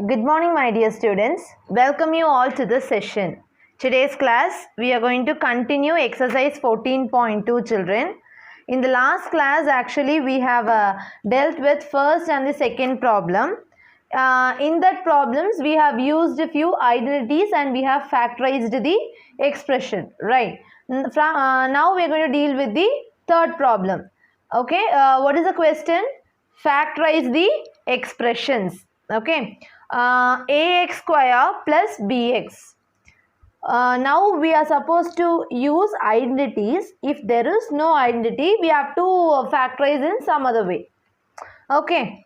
Good morning, my dear students. Welcome you all to this session. Today's class, we are going to continue exercise 14.2 children. In the last class, actually, we have dealt with first and the second problem. In that problems, we have used a few identities and we have factorized the expression, right? Now we are going to deal with the third problem. Okay, what is the question? Factorize the expressions. Okay, ax square plus bx. Now we are supposed to use identities. If there is no identity, we have to factorize in some other way. Okay,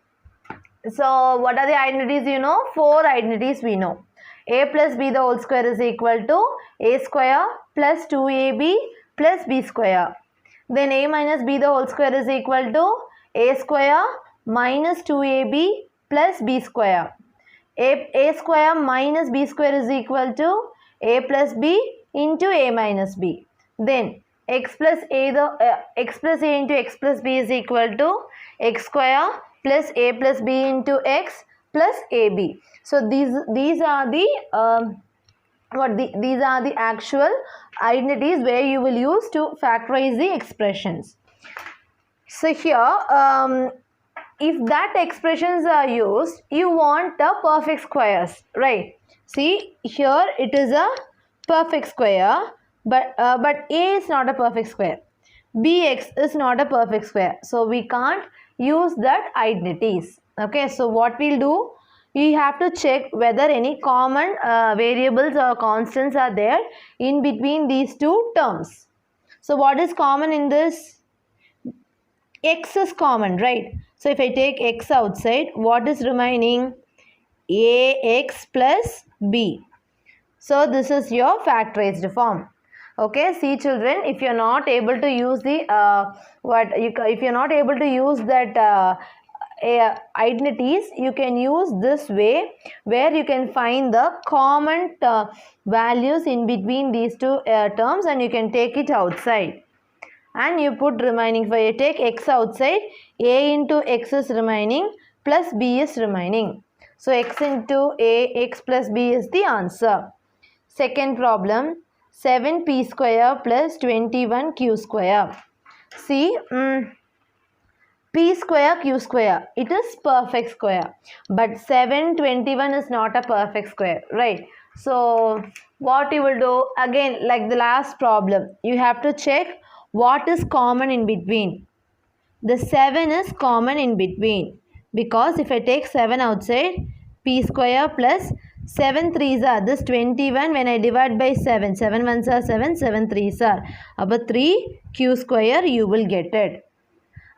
so what are the identities? You know, 4 identities we know. A plus b the whole square is equal to a square plus 2ab plus b square. Then a minus b the whole square is equal to a square minus 2ab plus b square. A square minus b square is equal to a plus b into a minus b. Then x plus a into x plus b is equal to x square plus a plus b into x plus ab. So these are the these are the actual identities where you will use to factorize the expressions. So here if that expressions are used, you want the perfect squares, right? See, here it is a perfect square, but a is not a perfect square. Bx is not a perfect square, so we can't use that identities. Okay, so what we'll do, we have to check whether any common variables or constants are there in between these two terms. So what is common in this? X is common, right? So if I take x outside, what is remaining? Ax plus b. So this is your factorized form. Okay, see children, if you are not able to use the if you are not able to use that identities, you can use this way where you can find the common values in between these two terms, and you can take it outside. And you put remaining. For you take x outside, a into x is remaining plus b is remaining. So x into a, x plus b is the answer. Second problem, 7p square plus 21q square. See, p square q square, it is perfect square, but 721 is not a perfect square, right? So what you will do, again like the last problem, you have to check what is common in between. The 7 is common in between, because if I take 7 outside, p square plus 7 3s are this 21. When I divide by 7, 7 1s are 7, 7 3s are about 3 q square, you will get it.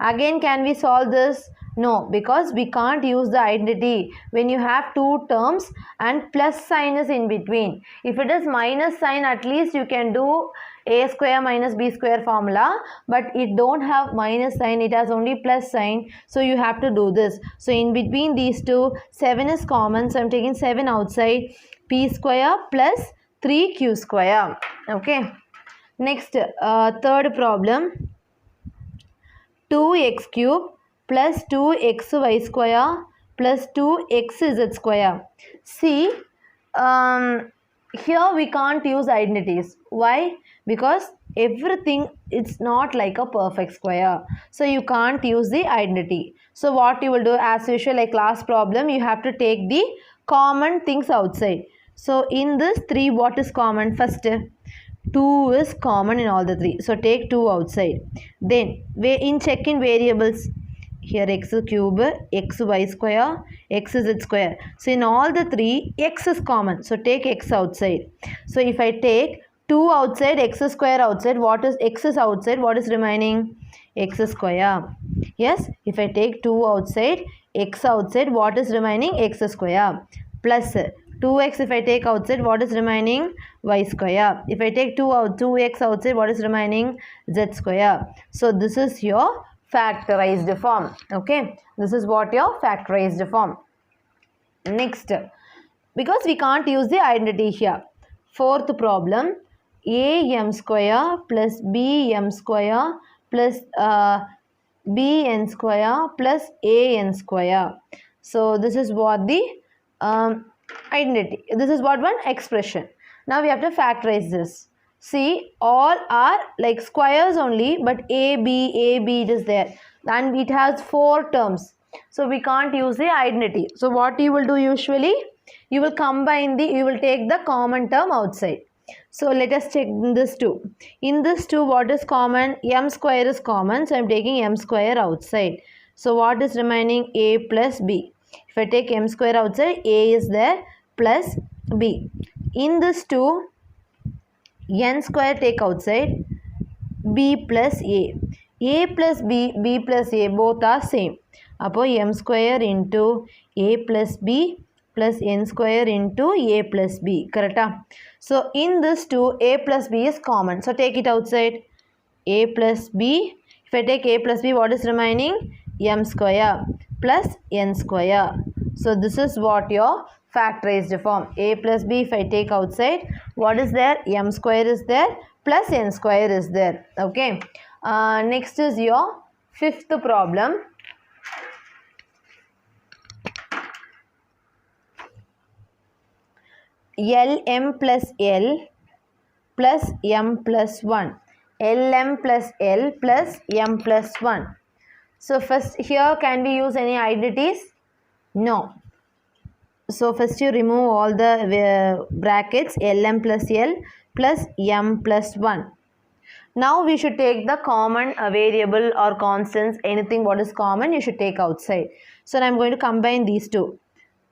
Again, can we solve this? No, because we can't use the identity when you have two terms and plus sign is in between. If it is minus sign, at least you can do a square minus b square formula, but it don't have minus sign, it has only plus sign, so you have to do this. So in between these two, 7 is common, so I'm taking 7 outside, p square plus 3q square. Okay, next third problem, 2x cube plus 2xy square plus 2xz square. See, here we can't use identities. Why? Because everything it's not like a perfect square, so you can't use the identity. So what you will do, as usual, like last problem, you have to take the common things outside. So in this 3, what is common? First, 2 is common in all the 3, so take 2 outside. Then check in variables, here x cube, xy square, xz square. So in all the 3, x is common, so take x outside. So if I take 2 outside, x square outside, what is x is outside, what is remaining? X square. Yes, if I take 2 outside, x outside, what is remaining? X square plus 2x. If I take outside, what is remaining? Y square. If I take 2x outside, what is remaining? Z square. So this is your factorized form. Okay, this is what your factorized form. Next, because we can't use the identity here, fourth problem, am square plus bm square plus bn square plus an square. So this is what the identity. This is what one expression. Now we have to factorize this. See, all are like squares only, but a b it is there, and it has 4 terms. So we can't use the identity. So what you will do usually, you will take the common term outside. So let us check this 2. In this 2, what is common? M square is common, so I am taking m square outside. So what is remaining? A plus b. If I take m square outside, a is there plus b. In this 2, n square take outside, b plus a plus b plus a, both are same. Appo m square into a plus b plus n square into a plus b. Correct? So in this 2, a plus b is common. So take it outside. A plus b. If I take a plus b, what is remaining? M square plus n square. So this is what your factorized form. A plus b, if I take outside, what is there? M square is there plus n square is there. Okay. Next is your 5th problem. Lm plus L plus m plus 1. Lm plus L plus m plus 1. So first here, can we use any identities? No. So first you remove all the brackets, Lm plus L plus m plus 1. Now we should take the common variable or constants, anything what is common you should take outside. So now I am going to combine these two.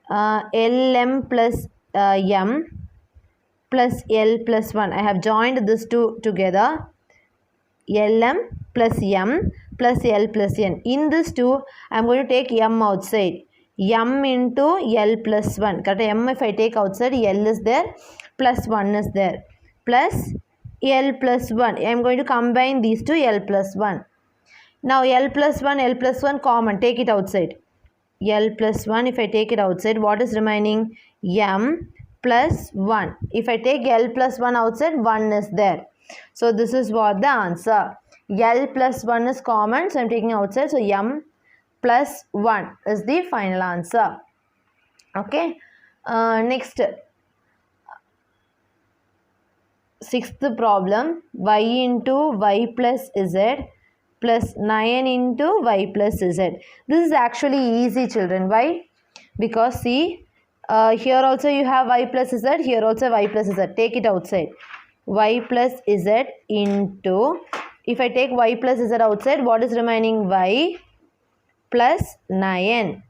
Lm plus m plus L plus 1. I have joined these two together. Lm plus m plus L plus n. In this 2, I am going to take m outside. M into L plus 1. Correct? M if I take outside, L is there plus 1 is there. Plus L plus 1. I am going to combine these two, L plus 1. Now L plus 1 common. Take it outside. L plus 1, if I take it outside, what is remaining? M plus 1. If I take L plus 1 outside, 1 is there. So this is what the answer. L plus 1 is common, so I am taking outside. So M plus 1 is the final answer. Okay. Next, 6th problem. Y into y plus z plus 9 into y plus z. This is actually easy, children. Why? Because see, here also you have y plus z, here also y plus z. Take it outside. Y plus z into, if I take y plus z outside, what is remaining? Y plus 9.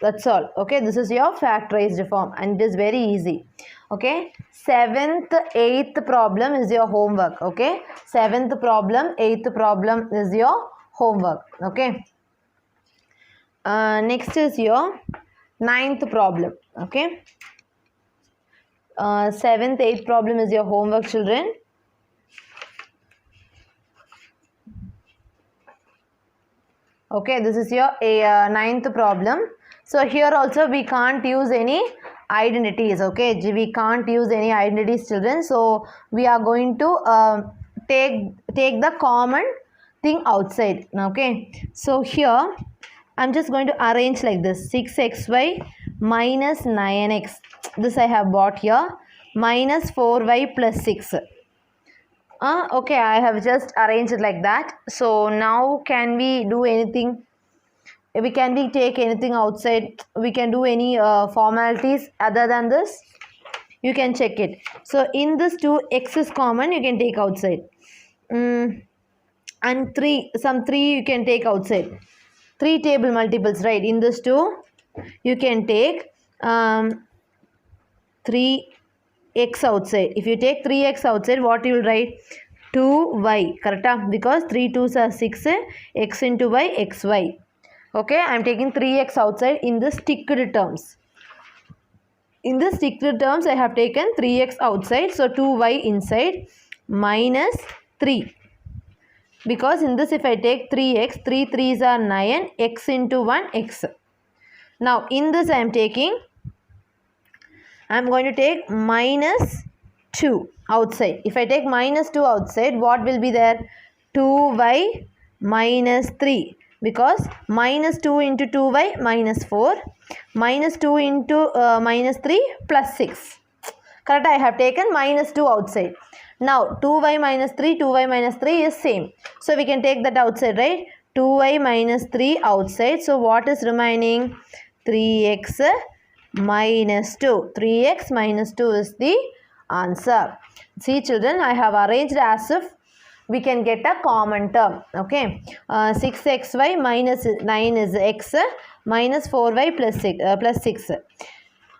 That's all. Okay, this is your factorized form and it is very easy. Okay, 7th, 8th problem is your homework. Okay, 7th problem, 8th problem is your homework. Okay, next is your 9th problem. Okay, 7th, 8th problem is your homework, children. Okay, this is your 9th problem. So here also we can't use any identities. Okay, we can't use any identities, children. So we are going to take the common thing outside. Okay, so here I'm just going to arrange like this: 6xy minus 9x. This I have bought here, minus 4y plus 6. Okay, I have just arranged it like that. So now can we do anything? We take anything outside? We can do any formalities other than this? You can check it. So in this 2, x is common, you can take outside. And 3 you can take outside. 3 table multiples, right? In this 2, you can take 3x outside. If you take 3x outside, what you will write? 2y. Correct? Because 3 2s are 6. X into y, xy. Okay, I am taking 3x outside in the sticked terms. In the sticked terms, I have taken 3x outside. So 2y inside minus 3. Because in this, if I take 3x, 3 3s are 9, x into 1, x. Now in this, I am going to take minus 2 outside. If I take minus 2 outside, what will be there? 2y minus 3. because minus 2 into 2y minus 4, minus 2 into minus 3 plus 6. Correct, I have taken minus 2 outside. Now 2y minus 3, 2y minus 3 is same. So we can take that outside, right? 2y minus 3 outside. So what is remaining? 3x minus 2. 3x minus 2 is the answer. See children, I have arranged as if we can get a common term. Okay, 6xy minus 9 is x, minus 4y plus 6.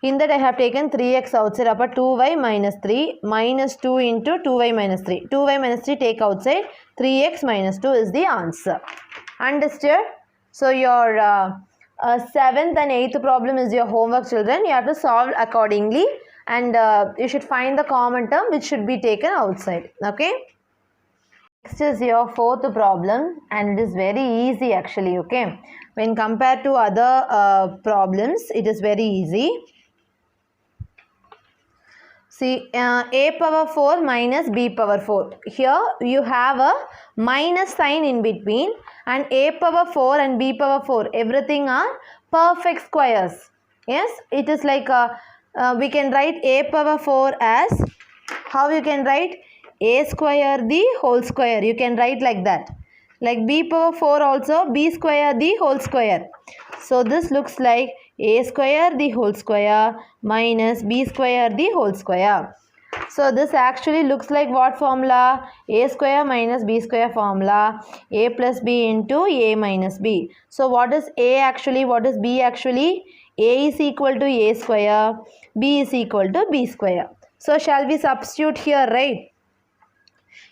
In that I have taken 3x outside, upper 2y minus 3 minus 2 into 2y minus 3. 2y minus 3 take outside, 3x minus 2 is the answer. Understood? So your 7th and 8th problem is your homework, children. You have to solve accordingly, and you should find the common term which should be taken outside. Okay. Next is your 4th problem, and it is very easy actually. Okay. When compared to other problems, it is very easy. See, a power 4 minus b power 4. Here you have a minus sign in between, and a power 4 and b power 4, everything are perfect squares. Yes, it is like we can write a power 4 as, how you can write? A square the whole square. You can write like that. Like b power 4 also, b square the whole square. So this looks like a square the whole square minus b square the whole square. So this actually looks like what formula? A square minus b square formula. A plus b into a minus b. So what is a actually? What is b actually? A is equal to a square. B is equal to b square. So shall we substitute here, right?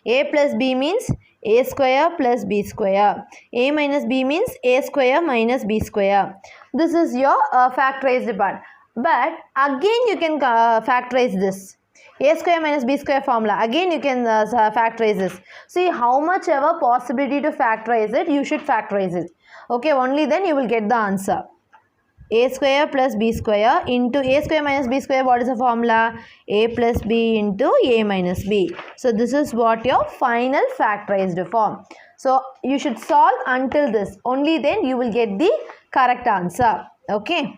A plus b means a square plus b square. A minus b means a square minus b square. This is your factorized part. But again you can factorize this. A square minus b square formula. Again you can factorize this. See, how much ever possibility to factorize it, you should factorize it. Okay, only then you will get the answer. A square plus b square into a square minus b square. What is the formula? A plus b into a minus b. So this is what your final factorized form. So you should solve until this. Only then you will get the correct answer. Okay.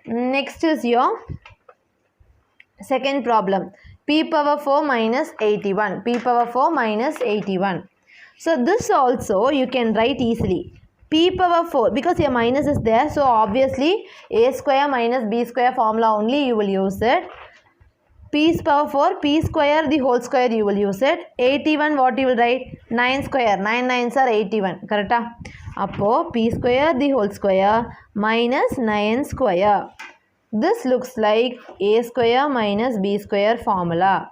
Next is your second problem. P power 4 minus 81. P power 4 minus 81. So this also you can write easily. P power 4, because your minus is there, so obviously a square minus b square formula only you will use it. P power 4, p square the whole square you will use it. 81, what you will write? 9 square. 9 9s are 81. Correct? Appo p square the whole square minus 9 square. This looks like a square minus b square formula.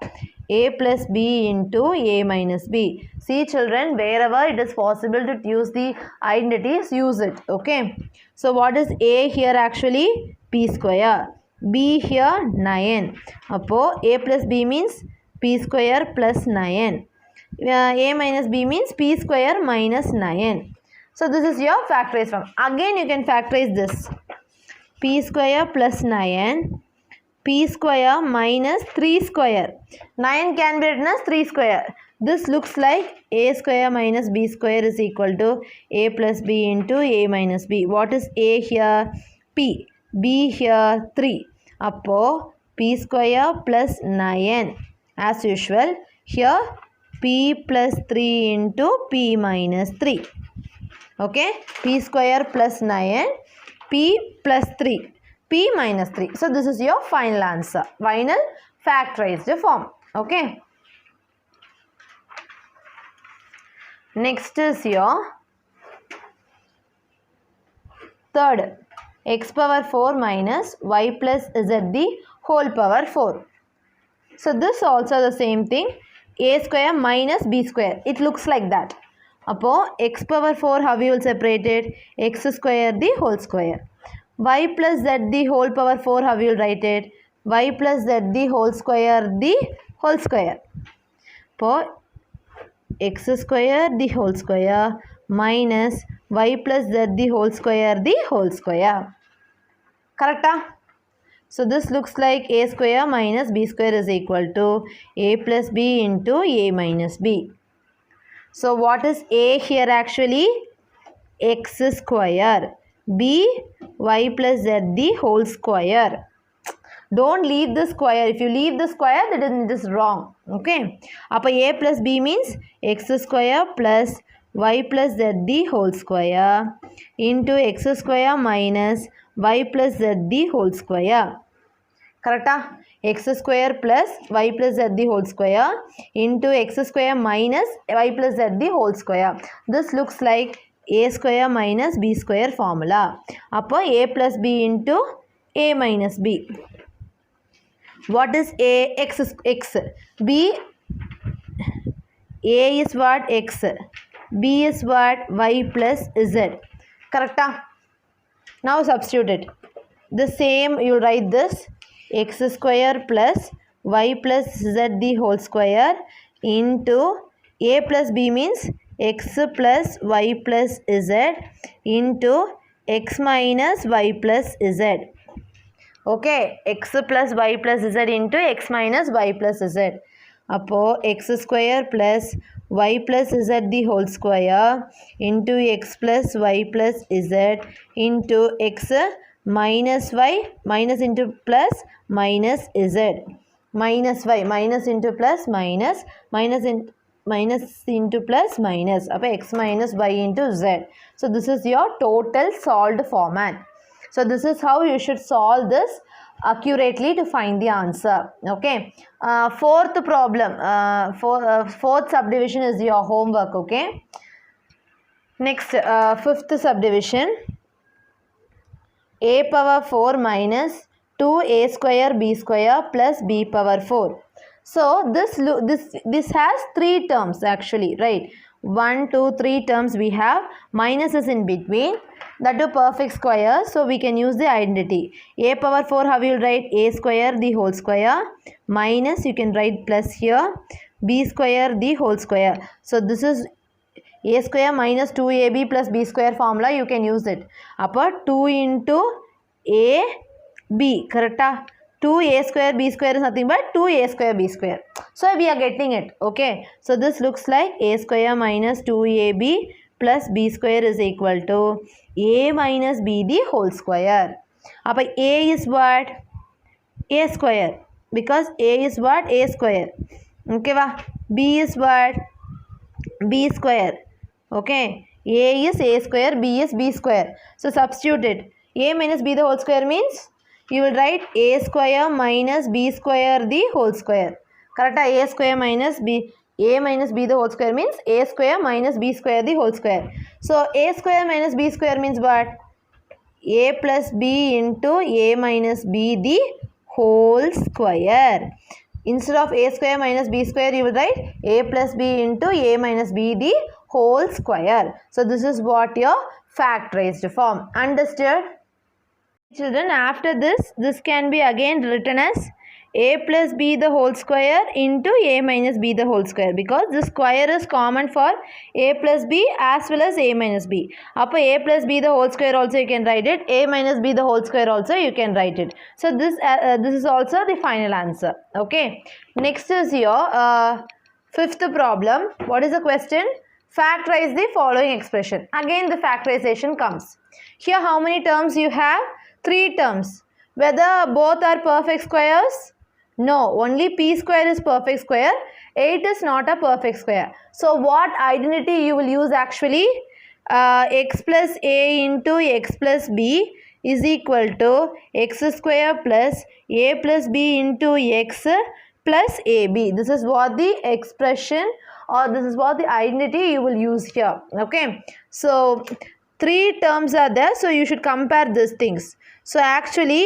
A plus b into a minus b. See children, wherever it is possible to use the identities, use it. Okay. So what is a here actually? P square. B here 9. Appo a plus b means p square plus 9. A minus b means p square minus 9. So this is your factorized form. Again you can factorize this. P square plus 9. P square minus 3 square. 9 can be written as 3 square. This looks like a square minus b square is equal to a plus b into a minus b. What is a here? P. B here 3. Appo p square plus 9. As usual, here p plus 3 into p minus 3. Okay. P square plus 9. P plus 3. P minus 3. So this is your final answer. Final factorized form. Okay. Next is your third. X power 4 minus y plus z the whole power 4. So this also the same thing. A square minus b square. It looks like that. Appo x power 4, how we will separate it? X square the whole square. Y plus z the whole power 4, how we will write it? Y plus z the whole square the whole square. For x square the whole square minus y plus z the whole square. Correct? So this looks like a square minus b square is equal to a plus b into a minus b. So what is a here actually? x square. B y plus z the whole square. Don't leave the square. If you leave the square, that is wrong. Okay. Appa a plus b means x square plus y plus z the whole square into x square minus y plus z the whole square. Correct? X square plus y plus z the whole square into x square minus y plus z the whole square. This looks like a square minus b square formula. Appa a plus b into a minus b. What is a? X is x. B, a is what? X. B is what? Y plus z. Correct? Now substitute it. The same you write this x square plus y plus z the whole square into a plus b means x plus y plus z into x minus y plus z. Okay, x plus y plus z into x minus y plus z. Appo x square plus y plus z the whole square into x plus y plus z into x minus y minus into plus minus z. Minus y minus into plus minus minus into plus minus. Appo x minus y into z. So this is your total solved format. So this is how you should solve this accurately to find the answer. Okay. Fourth problem, fourth subdivision is your homework. Okay. Next, fifth subdivision, a power 4 minus 2a square b square plus b power 4. So this has three terms actually, right? 1, 2, 3 terms we have, minuses in between, that are perfect squares, so we can use the identity. A power 4, how you will write? A square the whole square minus, you can write plus here, b square the whole square. So this is a square minus 2ab plus b square formula, you can use it. Upper 2 into a b, correct? 2a square b square is nothing but 2a square b square. So we are getting it. Okay. So this looks like a square minus 2ab plus b square is equal to a minus b the whole square. Now a is what? A square. Because a is what? A square. Okay. B is what? B square. Okay. A is a square, b is b square. So substitute it. A minus b the whole square means you will write a square minus b square the whole square. Correct? A square minus b, a minus b the whole square means a square minus b square the whole square. So a square minus b square means what? A plus b into a minus b the whole square. Instead of a square minus b square, you will write a plus b into a minus b the whole square. So this is what your factorized form. Understood? Children, after this can be again written as a plus b the whole square into a minus b the whole square, because the square is common for a plus b as well as a minus b. Up a plus b the whole square also you can write it, a minus b the whole square also you can write it. So this is also the final answer. Okay. Next is your fifth problem. What is the question? Factorize the following expression. Again the factorization comes. Here how many terms you have? 3 terms. Whether both are perfect squares? No, only p square is perfect square. 8 is not a perfect square. So what identity you will use actually? X plus a into x plus b is equal to x square plus a plus b into x plus ab. This is what the expression, or this is what the identity you will use here. Okay. So 3 terms are there, so you should compare these things. So actually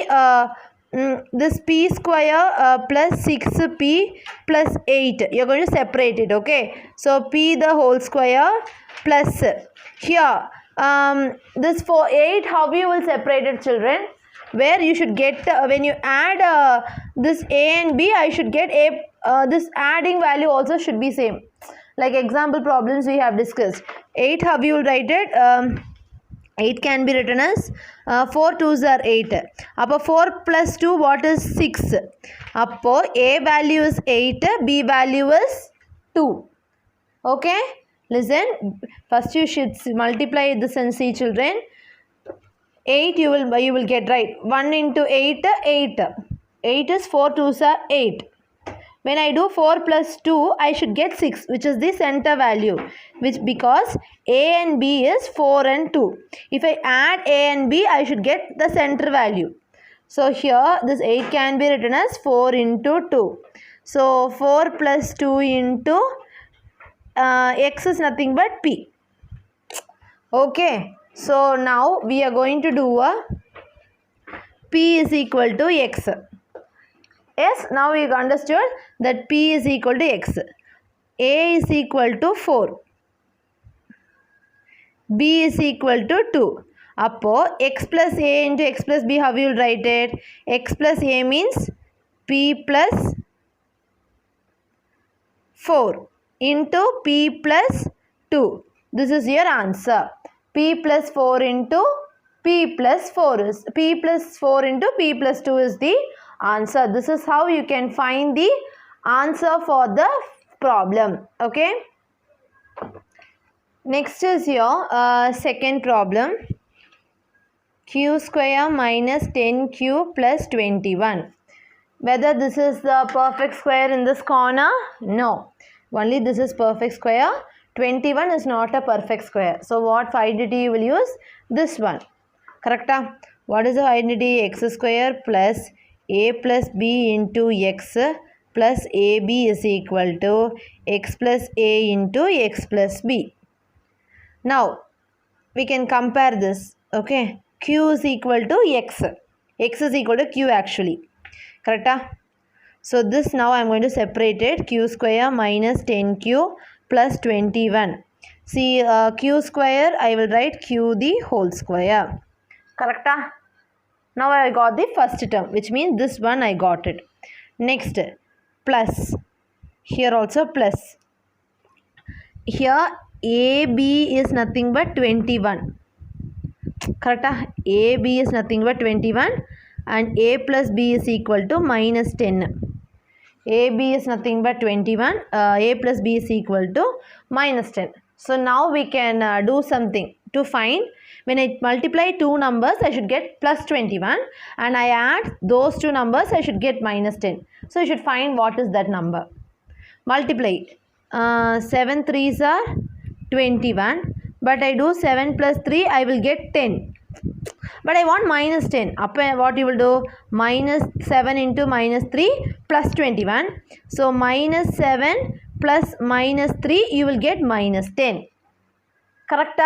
this p square plus 6p plus 8, you are going to separate it. Okay. So p the whole square plus here this 8, how you will separate it, children? Where you should get when you add this a and b, I should get a this adding value also should be same. Like example problems we have discussed. 8, how you will write it? 8 can be written as 4 2s are 8. Appo 4 plus 2, what is 6? Appo a value is 8, b value is 2. Okay. Listen, first you should multiply this and see, children. 8 you will get, right? 1 into 8, 8. 8 is 4 2s are 8. When I do 4 plus 2, I should get 6, which is the center value, which because A and B is 4 and 2. If I add A and B, I should get the center value. So here this 8 can be written as 4 into 2. So 4 plus 2 into x is nothing but P. Okay. So now we are going to do a P is equal to x. Yes, now we understood that P is equal to x. A is equal to 4. B is equal to 2. Appo x plus A into x plus B, how you will write it? X plus A means P plus 4 into P plus 2. This is your answer. P plus 4 into P plus 4 is P plus 4 into P plus 2 is the answer. This is how you can find the answer for the problem. Okay. Next is your second problem. Q square minus 10Q plus 21. Whether this is the perfect square in this corner? No. Only this is perfect square. 21 is not a perfect square. So what identity you will use? This one. Correct? What is the identity? X square plus A plus B into X plus AB is equal to X plus A into X plus B. Now we can compare this. Okay. Q is equal to X. X is equal to Q actually. Correct? So this now I am going to separate it. Q square minus 10Q plus 21. See Q square, I will write Q the whole square. Correct? Now I got the first term, which means this one I got it. Next, plus. Here also plus. Here AB is nothing but 21. Correct? AB is nothing but 21 and A plus B is equal to minus 10. AB is nothing but 21. A plus B is equal to minus 10. So now we can do something to find. When I multiply two numbers, I should get plus 21 and I add those two numbers, I should get minus 10. So you should find what is that number. Multiply it. 7 3s are 21, but I do 7 plus 3, I will get 10. But I want minus 10. Up what you will do? Minus 7 into minus 3 plus 21. So minus 7 plus minus 3, you will get minus 10. Correct?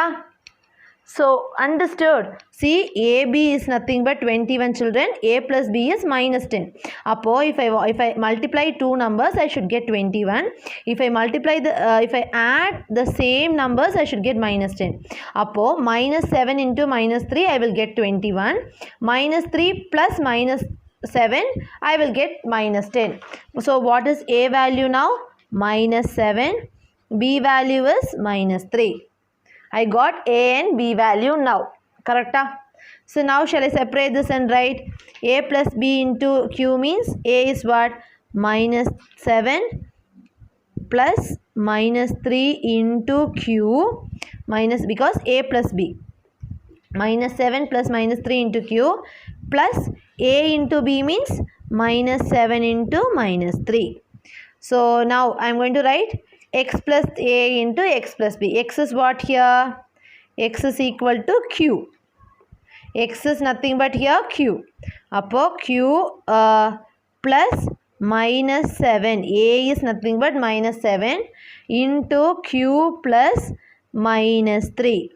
So understood. See, AB is nothing but 21 children. A plus B is minus 10. Appo if I multiply two numbers, I should get 21. If I multiply if I add the same numbers, I should get minus 10. Appo minus 7 into minus 3, I will get 21. Minus 3 plus minus 7, I will get minus 10. So what is A value now? Minus 7. B value is minus 3. I got A and B value now. Correct? So now shall I separate this and write A plus B into Q means A is what? Minus 7 plus minus 3 into Q minus because A plus B. Minus 7 plus minus 3 into Q plus A into B means minus 7 into minus 3. So now I am going to write x plus A into x plus B. X is what here? X is equal to Q. X is nothing but here Q. Appo Q plus minus 7. A is nothing but minus 7 into Q plus minus 3.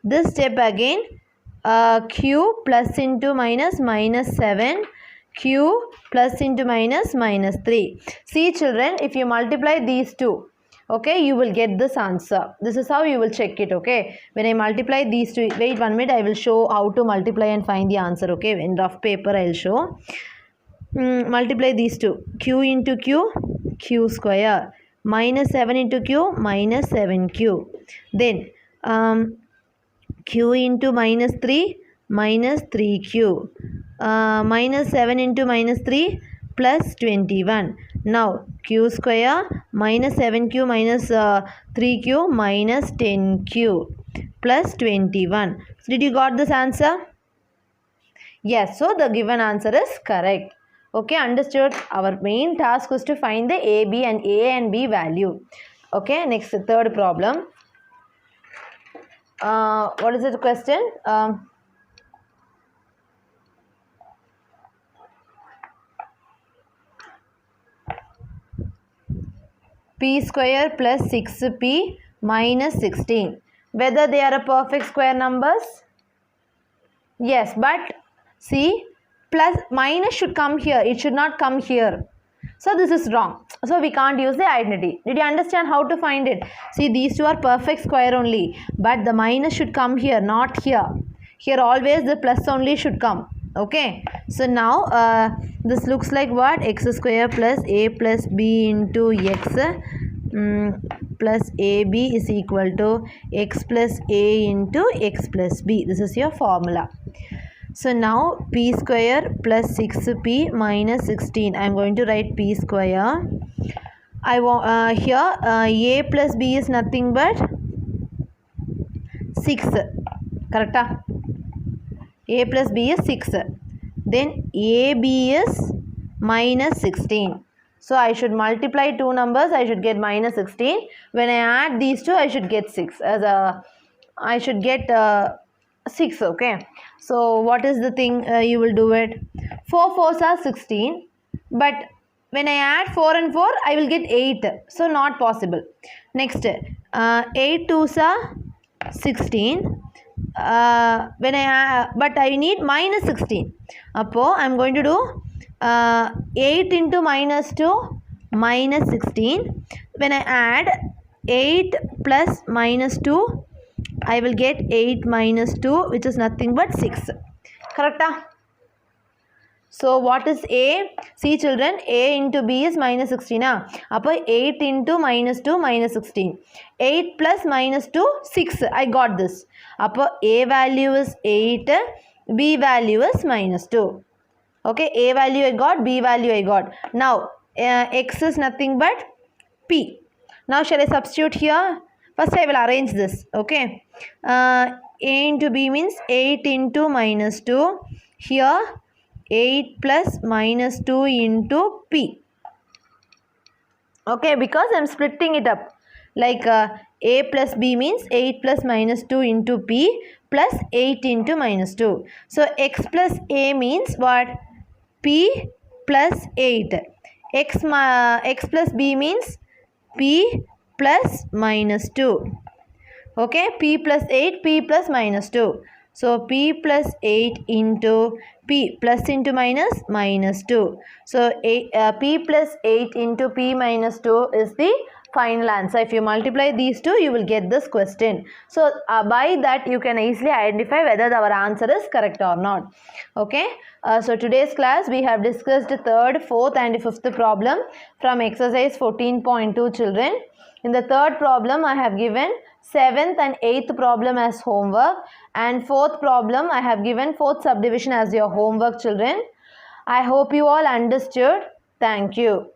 This step again Q plus into minus minus 7. Q plus into minus minus 3. See children, if you multiply these two, okay, you will get this answer. This is how you will check it, okay. When I multiply these two, wait 1 minute, I will show how to multiply and find the answer, okay. In rough paper, I will show. Multiply these two. Q into Q, Q square. Minus 7 into Q, minus 7Q. Then Q into minus 3, minus 3Q. Minus 7 into minus 3 plus 21. Now Q square minus 7q minus 3q minus 10q plus 21. So did you got this answer? Yes, so the given answer is correct. Okay, understood. Our main task was to find the A and B value. Okay, next third problem. What is the question? P square plus 6p minus 16. Whether they are a perfect square numbers? Yes, but see, plus minus should come here. It should not come here. So this is wrong. So we can't use the identity. Did you understand how to find it? See, these two are perfect square only. But the minus should come here, not here. Here always the plus only should come. Okay. So now this looks like what? X square plus a plus b into x plus ab is equal to x plus a into x plus b. This is your formula. So now p square plus 6p minus 16. I am going to write p square. I want here a plus b is nothing but 6. Correct? A plus b is 6. Then ab is minus 16. So I should multiply two numbers. I should get minus 16. When I add these two, I should get 6. I should get 6. Okay. So what is the thing you will do it? 4 4s are 16. But when I add 4 and 4, I will get 8. So not possible. Next, 8 2s are 16. But I need minus 16. Appo I am going to do 8 into minus 2 minus 16. When I add 8 plus minus 2, I will get 8 minus 2, which is nothing but 6. Correct? So what is A? See children, A into B is minus 16. Appo 8 into minus 2 minus 16. 8 plus minus 2, 6. I got this. Appo A value is 8. B value is minus 2. Okay, A value I got, B value I got. Now, X is nothing but P. Now, shall I substitute here? First, I will arrange this. Okay. A into B means 8 into minus 2. Here, 8 plus minus 2 into P. Okay, because I am splitting it up. Like A plus B means 8 plus minus 2 into P plus 8 into minus 2. So, X plus A means what? P plus 8. X plus B means P plus minus 2. Okay, P plus 8, P plus minus 2. So, P plus 8 into P plus into minus minus 2. So, P plus 8 into P minus 2 is the final answer. If you multiply these two, you will get this question. So, by that you can easily identify whether our answer is correct or not. Okay. So, today's class we have discussed third, fourth and fifth problem from exercise 14.2 children. In the third problem, I have given 7th and 8th problem as homework, and 4th problem I have given 4th subdivision as your homework children. I hope you all understood. Thank you.